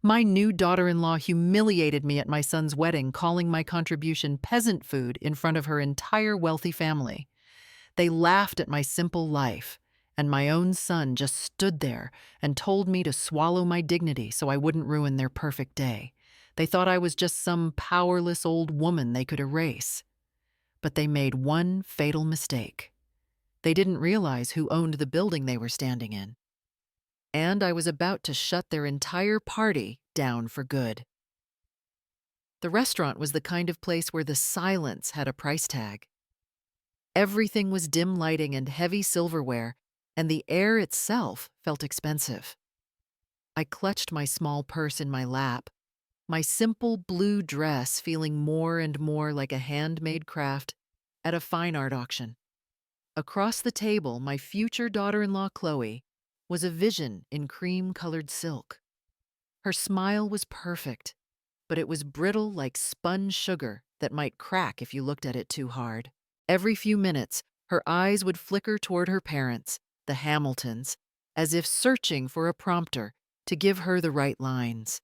My new daughter-in-law humiliated me at my son's wedding, calling my contribution peasant food in front of her entire wealthy family. They laughed at my simple life, and my own son just stood there and told me to swallow my dignity so I wouldn't ruin their perfect day. They thought I was just some powerless old woman they could erase. But they made one fatal mistake. They didn't realize who owned the building they were standing in. And I was about to shut their entire party down for good. The restaurant was the kind of place where the silence had a price tag. Everything was dim lighting and heavy silverware, and the air itself felt expensive. I clutched my small purse in my lap, my simple blue dress feeling more and more like a handmade craft at a fine art auction. Across the table, my future daughter-in-law, Chloe, was a vision in cream-colored silk. Her smile was perfect, but it was brittle like spun sugar that might crack if you looked at it too hard. Every few minutes, her eyes would flicker toward her parents, the Hamiltons, as if searching for a prompter to give her the right lines.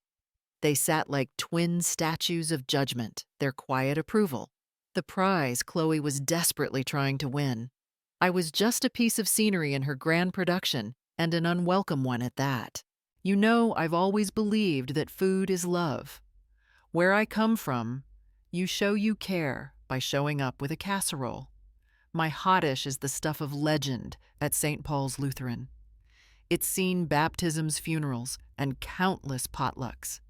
They sat like twin statues of judgment, their quiet approval, the prize Chloe was desperately trying to win. I was just a piece of scenery in her grand production, and an unwelcome one at that. You know, I've always believed that food is love. Where I come from, you show you care by showing up with a casserole. My hot dish is the stuff of legend at St. Paul's Lutheran. It's seen baptisms, funerals, and countless potlucks.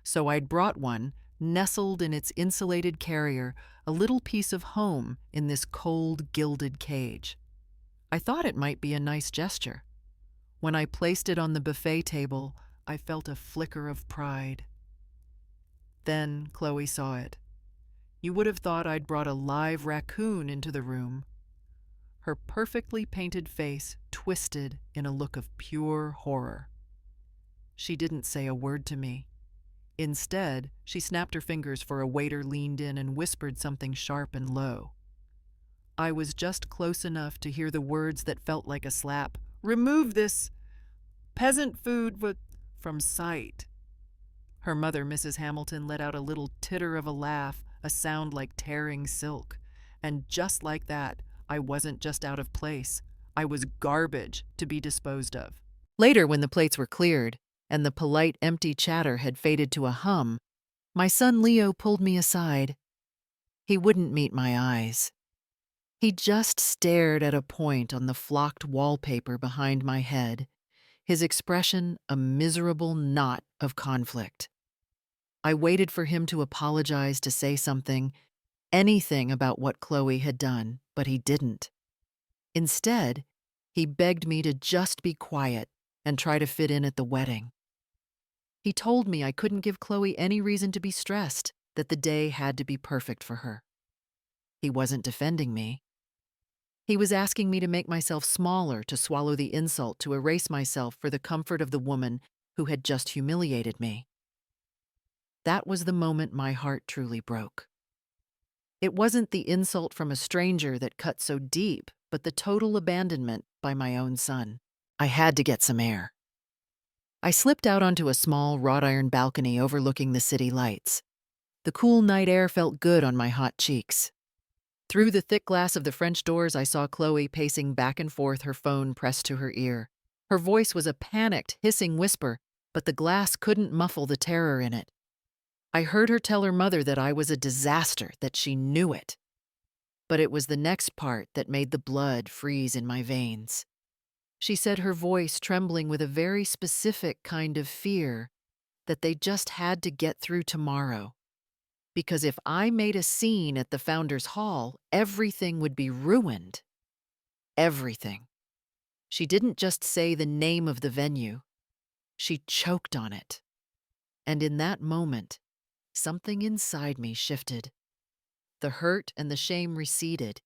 So I'd brought one, nestled in its insulated carrier, a little piece of home in this cold, gilded cage. I thought it might be a nice gesture. When I placed it on the buffet table, I felt a flicker of pride. Then Chloe saw it. You would have thought I'd brought a live raccoon into the room. Her perfectly painted face twisted in a look of pure horror. She didn't say a word to me. Instead, she snapped her fingers for a waiter leaned in and whispered something sharp and low. I was just close enough to hear the words that felt like a slap. "Remove this peasant food from sight." Her mother, Mrs. Hamilton, let out a little titter of a laugh, a sound like tearing silk. And just like that, I wasn't just out of place. I was garbage to be disposed of. Later, when the plates were cleared, and the polite, empty chatter had faded to a hum, my son Leo pulled me aside. He wouldn't meet my eyes. He just stared at a point on the flocked wallpaper behind my head, his expression a miserable knot of conflict. I waited for him to apologize, to say something, anything about what Chloe had done, but he didn't. Instead, he begged me to just be quiet and try to fit in at the wedding. He told me I couldn't give Chloe any reason to be stressed, that the day had to be perfect for her. He wasn't defending me. He was asking me to make myself smaller, to swallow the insult, to erase myself for the comfort of the woman who had just humiliated me. That was the moment my heart truly broke. It wasn't the insult from a stranger that cut so deep, but the total abandonment by my own son. I had to get some air. I slipped out onto a small wrought iron balcony overlooking the city lights. The cool night air felt good on my hot cheeks. Through the thick glass of the French doors, I saw Chloe pacing back and forth, her phone pressed to her ear. Her voice was a panicked, hissing whisper, but the glass couldn't muffle the terror in it. I heard her tell her mother that I was a disaster, that she knew it. But it was the next part that made the blood freeze in my veins. She said, her voice trembling with a very specific kind of fear, that they just had to get through tomorrow. Because if I made a scene at the Founders Hall, everything would be ruined. Everything. She didn't just say the name of the venue. She choked on it. And in that moment, something inside me shifted. The hurt and the shame receded,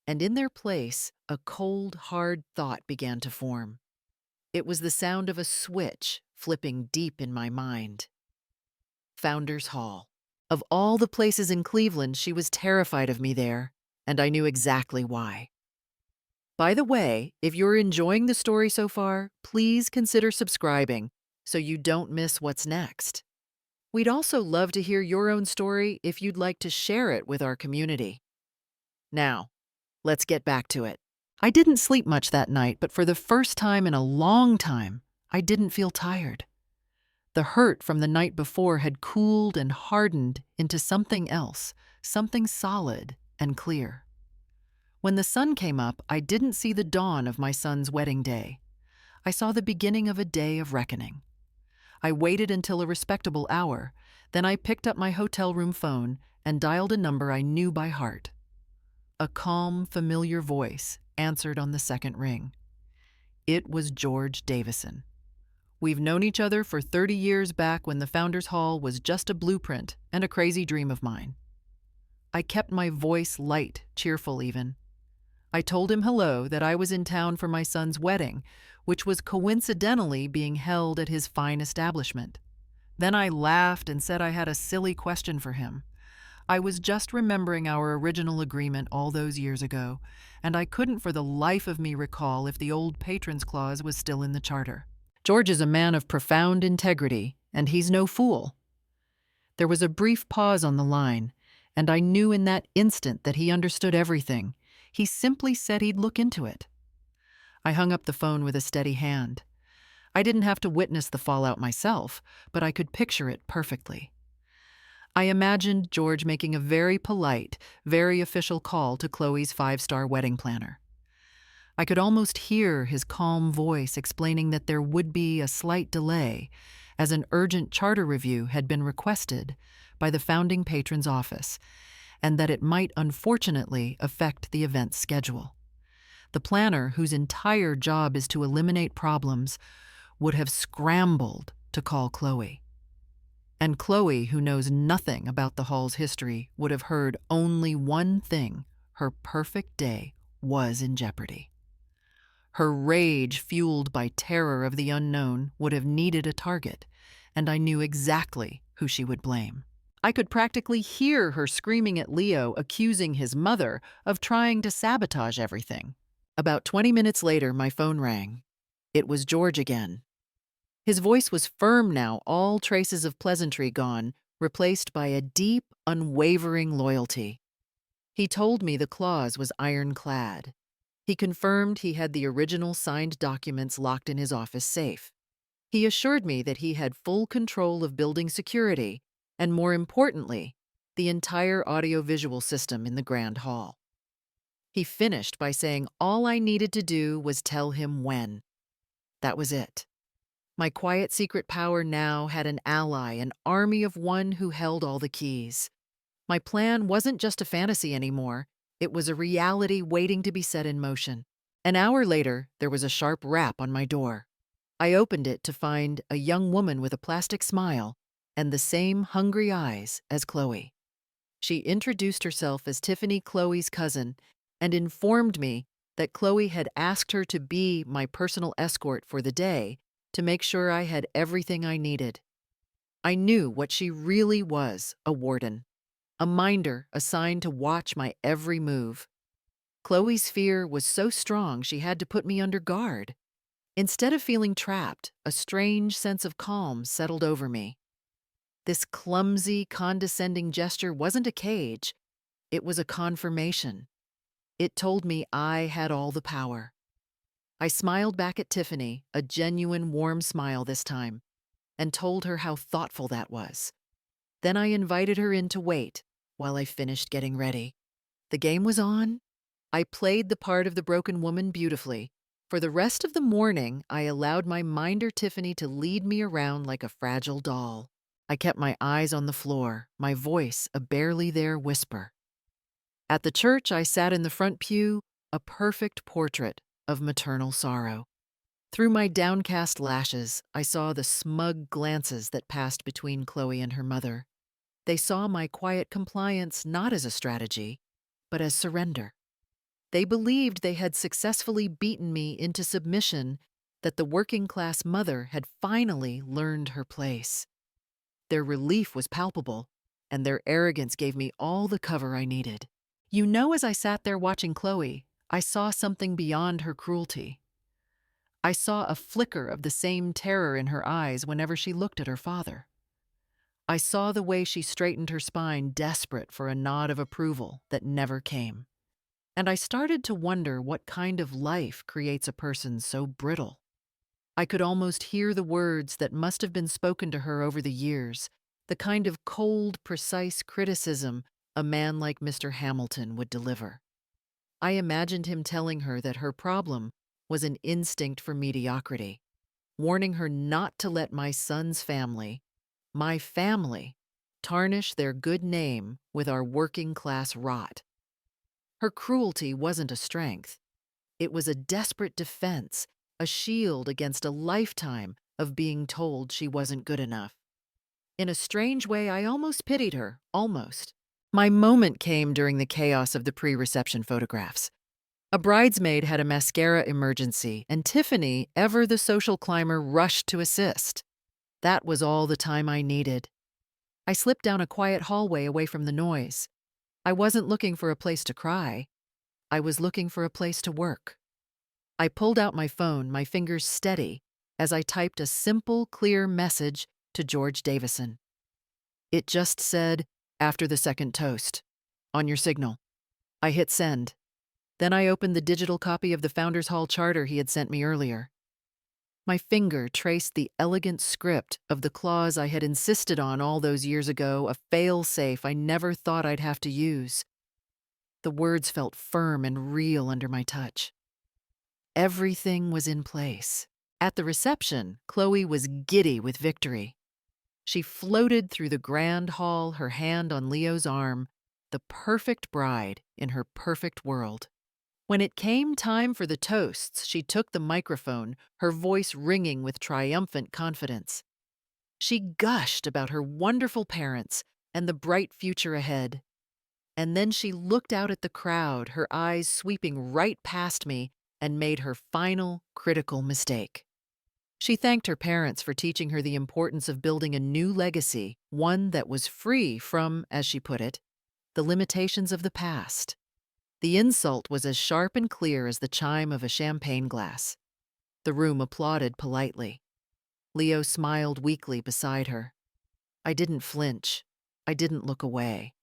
and in their place, a cold, hard thought began to form. It was the sound of a switch flipping deep in my mind. Founders Hall. Of all the places in Cleveland, she was terrified of me there, and I knew exactly why. By the way, if you're enjoying the story so far, please consider subscribing so you don't miss what's next. We'd also love to hear your own story if you'd like to share it with our community. Now, let's get back to it. I didn't sleep much that night, but for the first time in a long time, I didn't feel tired. The hurt from the night before had cooled and hardened into something else, something solid and clear. When the sun came up, I didn't see the dawn of my son's wedding day. I saw the beginning of a day of reckoning. I waited until a respectable hour, then I picked up my hotel room phone and dialed a number I knew by heart. A calm, familiar voice answered on the second ring. It was George Davison. We've known each other for 30 years back when the Founders Hall was just a blueprint and a crazy dream of mine. I kept my voice light, cheerful even. I told him hello, that I was in town for my son's wedding, which was coincidentally being held at his fine establishment. Then I laughed and said I had a silly question for him. I was just remembering our original agreement all those years ago, and I couldn't for the life of me recall if the old patron's clause was still in the charter. George is a man of profound integrity, and he's no fool. There was a brief pause on the line, and I knew in that instant that he understood everything. He simply said he'd look into it. I hung up the phone with a steady hand. I didn't have to witness the fallout myself, but I could picture it perfectly. I imagined George making a very polite, very official call to Chloe's five-star wedding planner. I could almost hear his calm voice explaining that there would be a slight delay, as an urgent charter review had been requested by the founding patron's office, and that it might unfortunately affect the event's schedule. The planner, whose entire job is to eliminate problems, would have scrambled to call Chloe. And Chloe, who knows nothing about the hall's history, would have heard only one thing: her perfect day was in jeopardy. Her rage, fueled by terror of the unknown, would have needed a target, and I knew exactly who she would blame. I could practically hear her screaming at Leo, accusing his mother of trying to sabotage everything. About 20 minutes later, my phone rang. It was George again. His voice was firm now, all traces of pleasantry gone, replaced by a deep, unwavering loyalty. He told me the clause was ironclad. He confirmed he had the original signed documents locked in his office safe. He assured me that he had full control of building security, and more importantly, the entire audiovisual system in the Grand Hall. He finished by saying all I needed to do was tell him when. That was it. My quiet secret power now had an ally, an army of one who held all the keys. My plan wasn't just a fantasy anymore. It was a reality waiting to be set in motion. An hour later, there was a sharp rap on my door. I opened it to find a young woman with a plastic smile and the same hungry eyes as Chloe. She introduced herself as Tiffany, Chloe's cousin, and informed me that Chloe had asked her to be my personal escort for the day to make sure I had everything I needed. I knew what she really was: a warden, a minder assigned to watch my every move. Chloe's fear was so strong she had to put me under guard. Instead of feeling trapped, a strange sense of calm settled over me. This clumsy, condescending gesture wasn't a cage. It was a confirmation. It told me I had all the power. I smiled back at Tiffany, a genuine, warm smile this time, and told her how thoughtful that was. Then I invited her in to wait while I finished getting ready. The game was on. I played the part of the broken woman beautifully. For the rest of the morning, I allowed my minder Tiffany to lead me around like a fragile doll. I kept my eyes on the floor, my voice a barely there whisper. At the church, I sat in the front pew, a perfect portrait of maternal sorrow. Through my downcast lashes, I saw the smug glances that passed between Chloe and her mother. They saw my quiet compliance not as a strategy, but as surrender. They believed they had successfully beaten me into submission, that the working-class mother had finally learned her place. Their relief was palpable, and their arrogance gave me all the cover I needed. You know, as I sat there watching Chloe, I saw something beyond her cruelty. I saw a flicker of the same terror in her eyes whenever she looked at her father. I saw the way she straightened her spine, desperate for a nod of approval that never came. And I started to wonder what kind of life creates a person so brittle. I could almost hear the words that must have been spoken to her over the years, the kind of cold, precise criticism a man like Mr. Hamilton would deliver. I imagined him telling her that her problem was an instinct for mediocrity, warning her not to let my family, tarnish their good name with our working class rot. Her cruelty wasn't a strength. It was a desperate defense, a shield against a lifetime of being told she wasn't good enough. In a strange way, I almost pitied her, almost. My moment came during the chaos of the pre-reception photographs. A bridesmaid had a mascara emergency, and Tiffany, ever the social climber, rushed to assist. That was all the time I needed. I slipped down a quiet hallway away from the noise. I wasn't looking for a place to cry. I was looking for a place to work. I pulled out my phone, my fingers steady, as I typed a simple, clear message to George Davison. It just said, "After the second toast. On your signal." I hit send. Then I opened the digital copy of the Founders Hall charter he had sent me earlier. My finger traced the elegant script of the clause I had insisted on all those years ago, a fail-safe I never thought I'd have to use. The words felt firm and real under my touch. Everything was in place. At the reception, Chloe was giddy with victory. She floated through the grand hall, her hand on Leo's arm, the perfect bride in her perfect world. When it came time for the toasts, she took the microphone, her voice ringing with triumphant confidence. She gushed about her wonderful parents and the bright future ahead. And then she looked out at the crowd, her eyes sweeping right past me, and made her final, critical mistake. She thanked her parents for teaching her the importance of building a new legacy, one that was free from, as she put it, the limitations of the past. The insult was as sharp and clear as the chime of a champagne glass. The room applauded politely. Leo smiled weakly beside her. I didn't flinch. I didn't look away.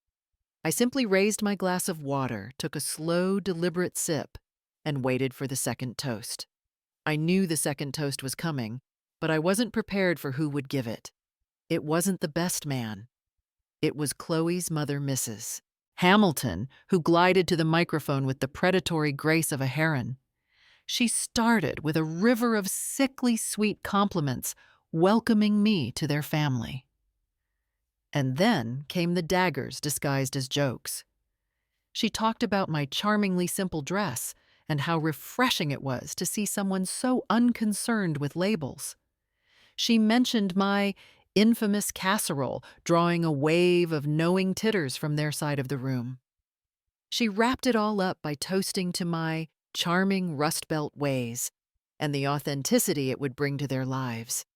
I simply raised my glass of water, took a slow, deliberate sip, and waited for the second toast. I knew the second toast was coming, but I wasn't prepared for who would give it. It wasn't the best man. It was Chloe's mother, Mrs. Hamilton, who glided to the microphone with the predatory grace of a heron. She started with a river of sickly sweet compliments, welcoming me to their family. And then came the daggers disguised as jokes. She talked about my charmingly simple dress and how refreshing it was to see someone so unconcerned with labels. She mentioned my infamous casserole, drawing a wave of knowing titters from their side of the room. She wrapped it all up by toasting to my charming Rust Belt ways and the authenticity it would bring to their lives.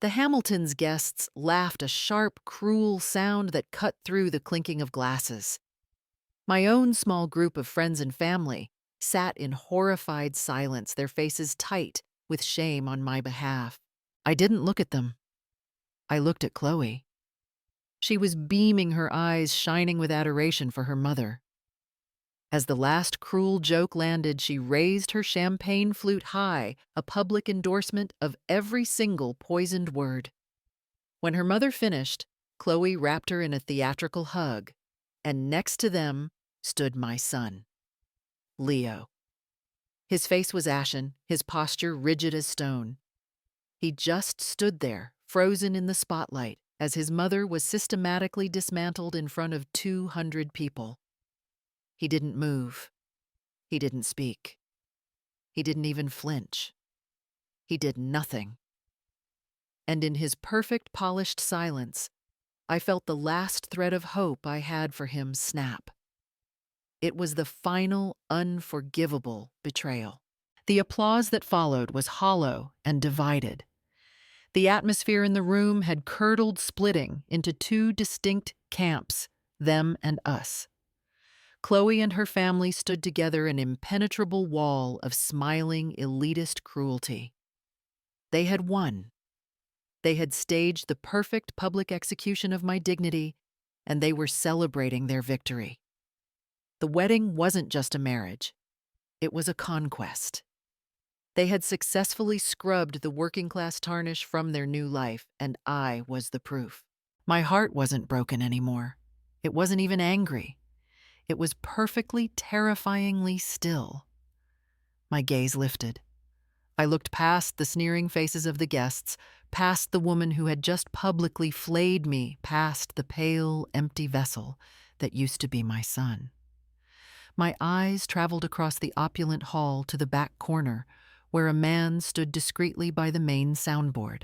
The Hamiltons' guests laughed, a sharp, cruel sound that cut through the clinking of glasses. My own small group of friends and family sat in horrified silence, their faces tight with shame on my behalf. I didn't look at them. I looked at Chloe. She was beaming, her eyes shining with adoration for her mother. As the last cruel joke landed, she raised her champagne flute high, a public endorsement of every single poisoned word. When her mother finished, Chloe wrapped her in a theatrical hug, and next to them stood my son, Leo. His face was ashen, his posture rigid as stone. He just stood there, frozen in the spotlight, as his mother was systematically dismantled in front of 200 people. He didn't move. He didn't speak. He didn't even flinch. He did nothing. And in his perfect, polished silence, I felt the last thread of hope I had for him snap. It was the final, unforgivable betrayal. The applause that followed was hollow and divided. The atmosphere in the room had curdled, splitting into two distinct camps, them and us. Chloe and her family stood together, an impenetrable wall of smiling, elitist cruelty. They had won. They had staged the perfect public execution of my dignity, and they were celebrating their victory. The wedding wasn't just a marriage, it was a conquest. They had successfully scrubbed the working-class tarnish from their new life, and I was the proof. My heart wasn't broken anymore. It wasn't even angry. It was perfectly, terrifyingly still. My gaze lifted. I looked past the sneering faces of the guests, past the woman who had just publicly flayed me, past the pale, empty vessel that used to be my son. My eyes traveled across the opulent hall to the back corner, where a man stood discreetly by the main soundboard.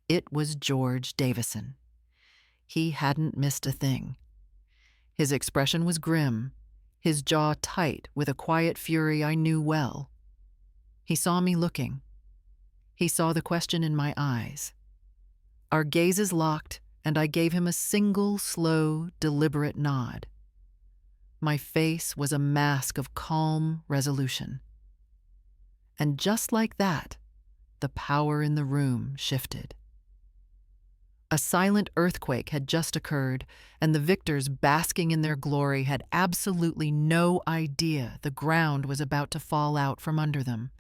It was George Davison. He hadn't missed a thing. His expression was grim, his jaw tight with a quiet fury I knew well. He saw me looking. He saw the question in my eyes. Our gazes locked, and I gave him a single, slow, deliberate nod. My face was a mask of calm resolution. And just like that, the power in the room shifted. A silent earthquake had just occurred, and the victors, basking in their glory, had absolutely no idea the ground was about to fall out from under them.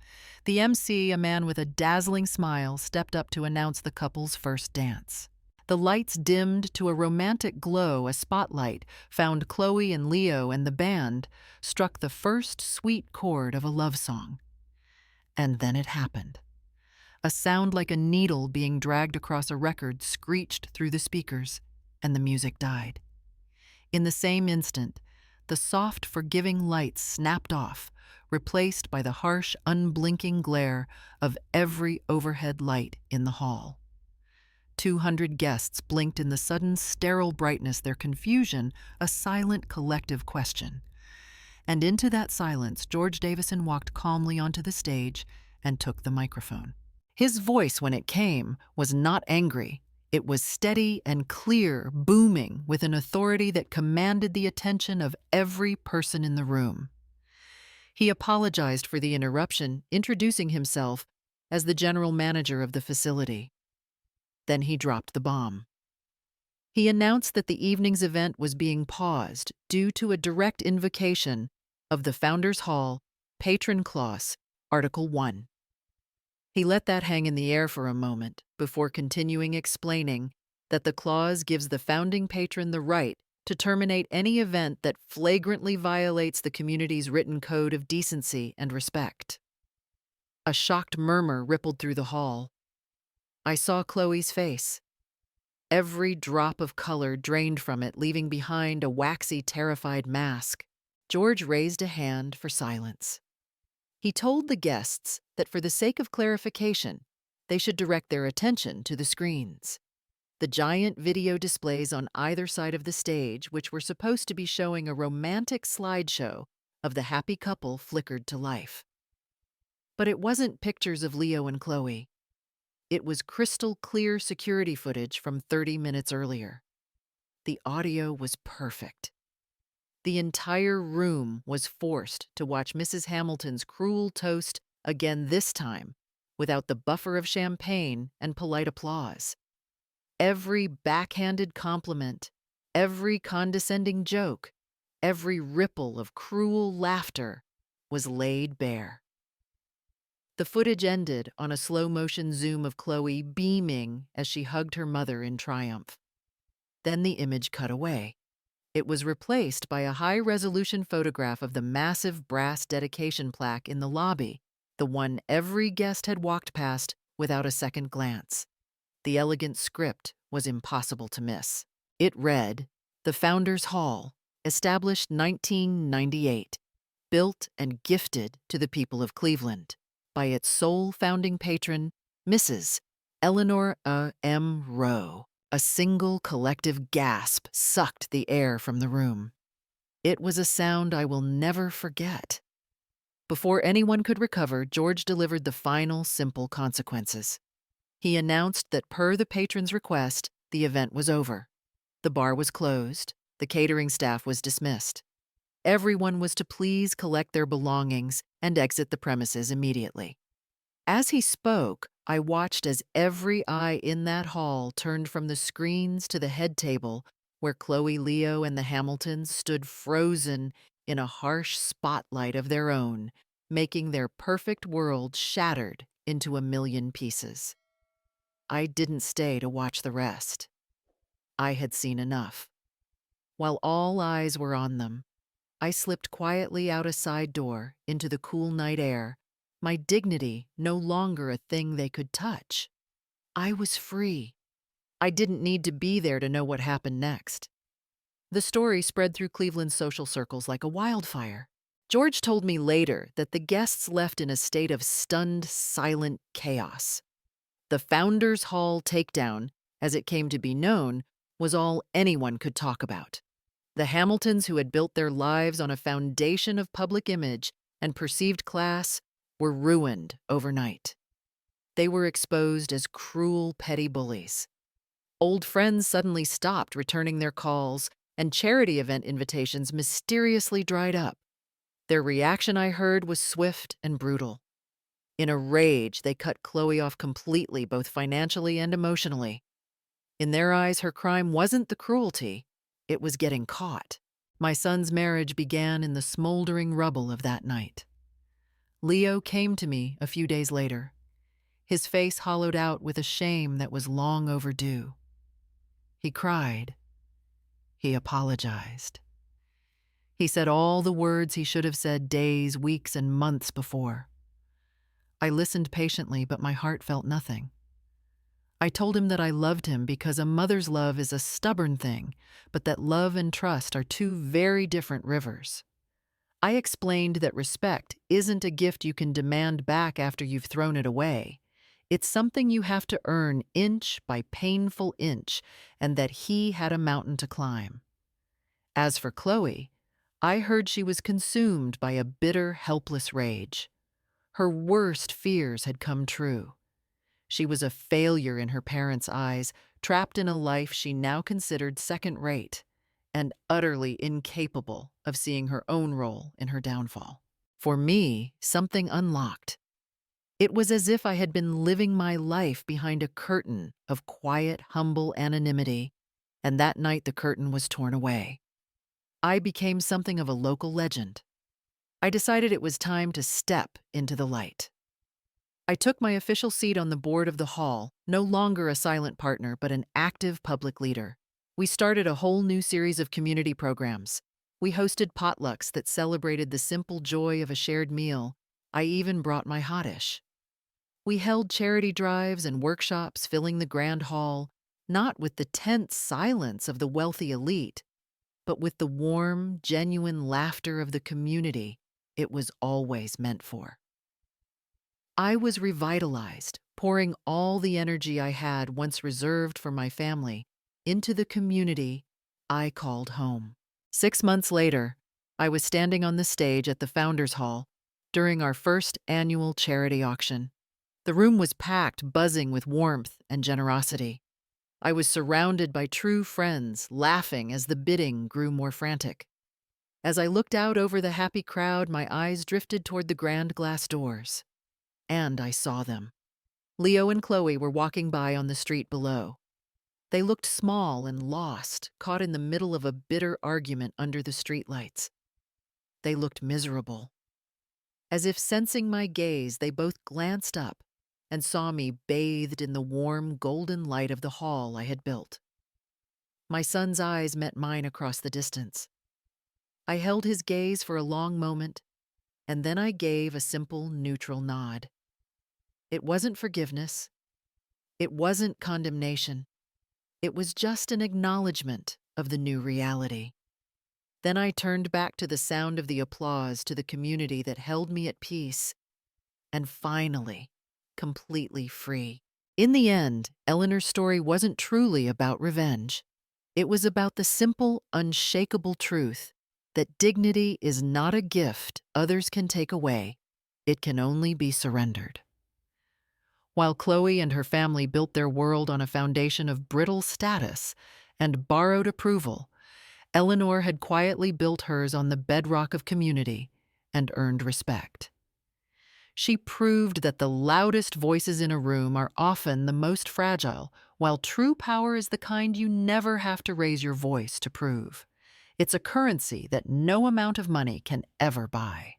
The MC, a man with a dazzling smile, stepped up to announce the couple's first dance. The lights dimmed to a romantic glow. A spotlight found Chloe and Leo, and the band struck the first sweet chord of a love song. And then it happened. A sound like a needle being dragged across a record screeched through the speakers, and the music died. In the same instant, the soft, forgiving lights snapped off, replaced by the harsh, unblinking glare of every overhead light in the hall. 200 guests blinked in the sudden, sterile brightness, their confusion a silent, collective question. And into that silence, George Davison walked calmly onto the stage and took the microphone. His voice, when it came, was not angry. It was steady and clear, booming with an authority that commanded the attention of every person in the room. He apologized for the interruption, introducing himself as the general manager of the facility. Then he dropped the bomb. He announced that the evening's event was being paused due to a direct invocation of the Founders Hall Patron Clause, Article 1. He let that hang in the air for a moment before continuing, explaining that the clause gives the founding patron the right to terminate any event that flagrantly violates the community's written code of decency and respect. A shocked murmur rippled through the hall. I saw Chloe's face. Every drop of color drained from it, leaving behind a waxy, terrified mask. George raised a hand for silence. He told the guests that for the sake of clarification, they should direct their attention to the screens. The giant video displays on either side of the stage, which were supposed to be showing a romantic slideshow of the happy couple, flickered to life. But it wasn't pictures of Leo and Chloe. It was crystal clear security footage from 30 minutes earlier. The audio was perfect. The entire room was forced to watch Mrs. Hamilton's cruel toast again, this time without the buffer of champagne and polite applause. Every backhanded compliment, every condescending joke, every ripple of cruel laughter was laid bare. The footage ended on a slow-motion zoom of Chloe beaming as she hugged her mother in triumph. Then the image cut away. It was replaced by a high-resolution photograph of the massive brass dedication plaque in the lobby, the one every guest had walked past without a second glance. The elegant script was impossible to miss. It read, "The Founders Hall, established 1998, built and gifted to the people of Cleveland by its sole founding patron, Mrs. Eleanor A. M. Rowe." A single collective gasp sucked the air from the room. It was a sound I will never forget. Before anyone could recover, George delivered the final, simple consequences. He announced that per the patron's request, the event was over. The bar was closed. The catering staff was dismissed. Everyone was to please collect their belongings and exit the premises immediately. As he spoke, I watched as every eye in that hall turned from the screens to the head table where Chloe, Leo, and the Hamiltons stood frozen in a harsh spotlight of their own, making their perfect world shattered into a million pieces. I didn't stay to watch the rest. I had seen enough. While all eyes were on them, I slipped quietly out a side door into the cool night air, my dignity no longer a thing they could touch. I was free. I didn't need to be there to know what happened next. The story spread through Cleveland's social circles like a wildfire. George told me later that the guests left in a state of stunned, silent chaos. The Founders Hall takedown, as it came to be known, was all anyone could talk about. The Hamiltons, who had built their lives on a foundation of public image and perceived class, were ruined overnight. They were exposed as cruel, petty bullies. Old friends suddenly stopped returning their calls, and charity event invitations mysteriously dried up. Their reaction, I heard, was swift and brutal. In a rage, they cut Chloe off completely, both financially and emotionally. In their eyes, her crime wasn't the cruelty, it was getting caught. My son's marriage began in the smoldering rubble of that night. Leo came to me a few days later, his face hollowed out with a shame that was long overdue. He cried. He apologized. He said all the words he should have said days, weeks, and months before. I listened patiently, but my heart felt nothing. I told him that I loved him because a mother's love is a stubborn thing, but that love and trust are two very different rivers. I explained that respect isn't a gift you can demand back after you've thrown it away. It's something you have to earn inch by painful inch, and that he had a mountain to climb. As for Chloe, I heard she was consumed by a bitter, helpless rage. Her worst fears had come true. She was a failure in her parents' eyes, trapped in a life she now considered second-rate, and utterly incapable of seeing her own role in her downfall. For me, something unlocked. It was as if I had been living my life behind a curtain of quiet, humble anonymity, and that night the curtain was torn away. I became something of a local legend. I decided it was time to step into the light. I took my official seat on the board of the hall, no longer a silent partner, but an active public leader. We started a whole new series of community programs. We hosted potlucks that celebrated the simple joy of a shared meal. I even brought my hot dish. We held charity drives and workshops filling the grand hall, not with the tense silence of the wealthy elite, but with the warm, genuine laughter of the community it was always meant for. I was revitalized, pouring all the energy I had once reserved for my family into the community I called home. 6 months later, I was standing on the stage at the Founders Hall during our first annual charity auction. The room was packed, buzzing with warmth and generosity. I was surrounded by true friends, laughing as the bidding grew more frantic. As I looked out over the happy crowd, my eyes drifted toward the grand glass doors. And I saw them. Leo and Chloe were walking by on the street below. They looked small and lost, caught in the middle of a bitter argument under the streetlights. They looked miserable. As if sensing my gaze, they both glanced up and saw me bathed in the warm, golden light of the hall I had built. My son's eyes met mine across the distance. I held his gaze for a long moment, and then I gave a simple, neutral nod. It wasn't forgiveness. It wasn't condemnation. It was just an acknowledgement of the new reality. Then I turned back to the sound of the applause, to the community that held me at peace, and finally, completely free. In the end, Eleanor's story wasn't truly about revenge. It was about the simple, unshakable truth that dignity is not a gift others can take away. It can only be surrendered. While Chloe and her family built their world on a foundation of brittle status and borrowed approval, Eleanor had quietly built hers on the bedrock of community and earned respect. She proved that the loudest voices in a room are often the most fragile, while true power is the kind you never have to raise your voice to prove. It's a currency that no amount of money can ever buy.